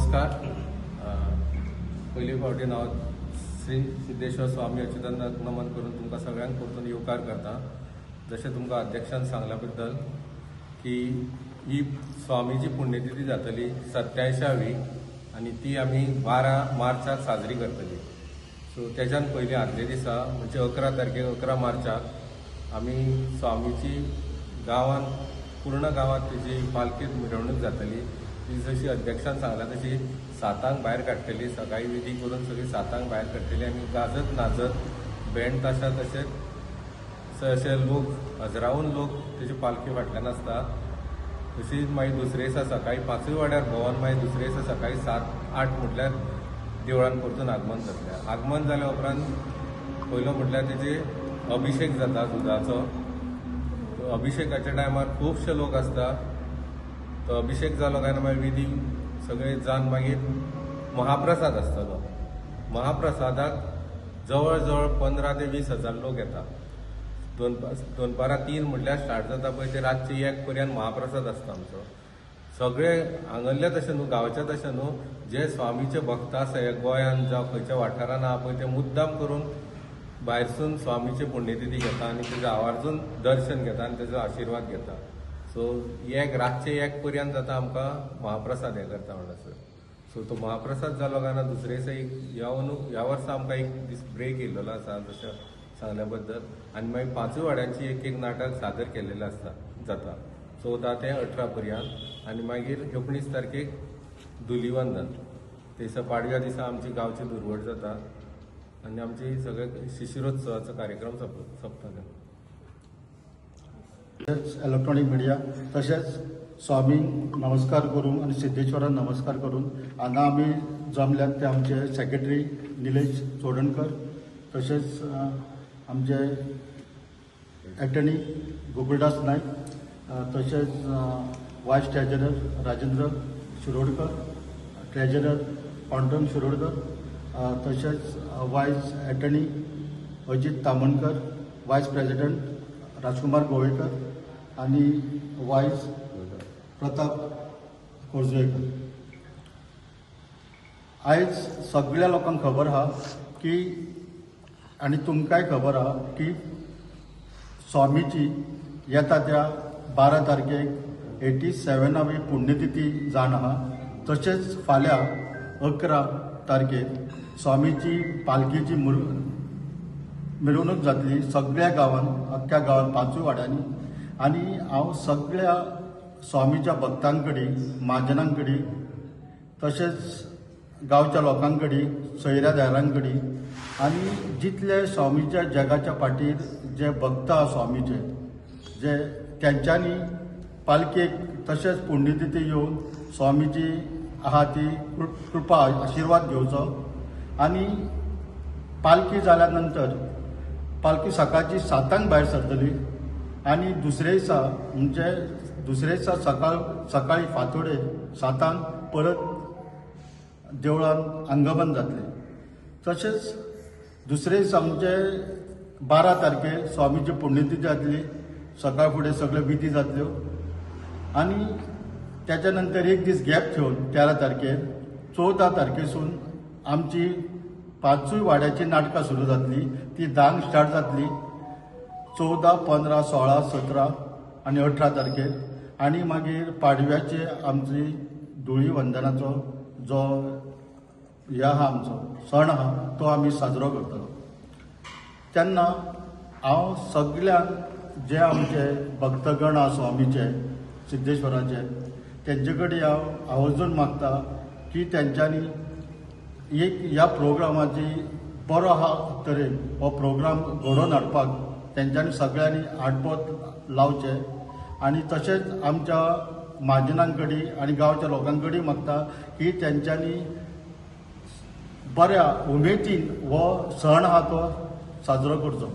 नमस्कार. पहिली फावटी हांव श्री सिद्धेश्वर स्वामी अच्युतानंदाक नमन करून तुमकां सगळ्यांक परतून येवकार करता. जशें तुमकां अध्यक्षान सांगल्या बद्दल की ही स्वामीची पुण्यतिथी जातली 87वी आनी ती आमी 12 मार्चाक साजरी करतली. सो तेच्यान पयलीं आदले दिसा म्हणजे 11 तारखेक 11 मार्चाक आमी स्वामीची गांवांत पूर्ण गांवांत तेजी पालखी मिरवणूक जातली. ती जशी अध्यक्षान सांगला तशी 7 भायर काडटली. सकाळी विधी करून सगळी 7 भायर काडटली आनी गाजत नाचत बँड ताशा तशेंच अशे लोक हजरावून लोक तेजी पालखी फाटल्यान आसता. तशीच मागीर दुसरे दिसा सकाळी 5 वाड्यार भोंवन मागीर दुसरे दिसा सकाळी 7-8 म्हटल्यार देवळान परतून आगमन जातलें. आगमन जाल्या उपरांत पयलो म्हटल्यार तेजे अभिशेक जाता दुदाचो. अभिशेकाच्या टायमार खुबशे लोक आसता. तो अभिशेक जालो काय ना मागीर विधी सगळे जावन मागीर महाप्रसाद आसतलो. महाप्रसादाक जवळ जवळ 15 ते 20 हजार लोक येता. दनपारां 3 म्हटल्यार स्टार्ट जाता पळय ते रातचे 1 पर्यंत महाप्रसाद आसता आमचो. सगळे हांगल्ले तशें न्हू, गांवचे तशें न्हू, जे स्वामीचे भक्त आसा हे गोंयान जावं खंयच्या वाठारान आहा पळय ते मुद्दाम करून भायरसून स्वामीचे पुण्यतिथी घेता आनी तेजो आवर्जून दर्शन घेता आनी तेजो आशिर्वाद घेता. सो रातचे 1 पर्यंत जाता आमकां महाप्रसाद हे करता म्हणसर. सो तो महाप्रसाद जालो काय ना दुसरे दिसा ह्या वर्सा आमकां एक दीस ब्रेक येयल्लो आसा जशें सांगल्या बद्दल. आनी मागीर 5 वाड्यांची एक नाटक सादर केल्लेलें जाता 14 ते 18 पर्यंत. आनी मागीर 19 तारखेक धुलीवंदन ते दिसा पाडव्या दिसा आमची गांवची धुरवट जाता आनी आमची सगळे शिशिरोत्सवाचो कार्यक्रम सोंपतले. इलेक्ट्रॉनिक मिडिया तशेंच स्वामी नमस्कार करून आनी सिद्धेश्वराक नमस्कार करून हांगा आमी जमल्यात ते आमचे सेक्रेटरी निलेश चोडणकर, तशेंच आमचे एटर्नी गोकुळदास नायक, तशेंच वायस ट्रेजरर राजेंद्र शिरोडकर, ट्रेजरर पांडुरंग शिरोडकर, तशेंच वायस एटर्नी अजित तामणकर, वायस प्रेसिडेंट राजकुमार गोवेकर आनी वायस प्रताप कोरजयकर. आयज सगळ्या लोकांक खबर आहा की आनी तुमकांय खबर आहा की स्वामीची येता त्या 12 तारखेक 87वी पुण्यतिथी जावन आहा. तशेंच फाल्यां 11 तारखेक स्वामीची पालखेची मिरवणूक जातली सगळ्या गांवांत, अख्ख्या गांवांत 5 वाड्यांनी. आनी हांव सगळ्या स्वामीच्या भक्तां कडेन, महाजनां कडेन, तशेंच गांवच्या लोकां कडेन, सोयऱ्यादारां कडेन आनी जितले स्वामीच्या जगाच्या फाटीर जे भक्त आहा स्वामीचे, जे तेंच्यांनी पालखेक तशेंच पुण्यतिथी येवन स्वामीची आहा ती कृपा आशिर्वाद घेवचो. आनी पालखी जाल्या नंतर पालखी सकाळची 7 भायर सरतली आनी दुसरे दिसा म्हणजे दुसरे दिसा सकाळी फांतोडे 7 परत देवळान आंगमन जातले. तशेंच दुसरे दिसा म्हणजे 12 तारखेक स्वामीची पुण्यतिथी जातली. सकाळ फुडें सगळ्यो विधी जातल्यो आनी त्याच्या नंतर एक दीस गॅप घेवन 13 तारखेर 14 तारखेसून आमची 5 वाड्याची नाटकां सुरू जातली. ती 10 स्टार्ट जातली 14, 15, 16, 17 आनी 18 तारखेर. आनी मागीर पाडव्याचे आमची धुळीवंदनाचो जो हे आहा आमचो सण आहा तो आमी साजरो करतलो. तेन्ना हांव सगळ्यांक जे आमचे भक्तगण आहा स्वामीचे सिद्धेश्वराचे तेंचे कडेन हांव आवर्जून मागता की तेंच्यांनी एक ह्या प्रोग्रामाची बरो आहा तरेन हो प्रोग्राम घडोवन हाडपाक तेंच्यांनी सगळ्यांनी हातबोट लावचे. आनी तशेंच आमच्या महाजनां कडेन आनी गांवच्या लोकां कडेन मागता की तेंच्यांनी बऱ्या उमेदीन हो सण आहा तो साजरो करचो.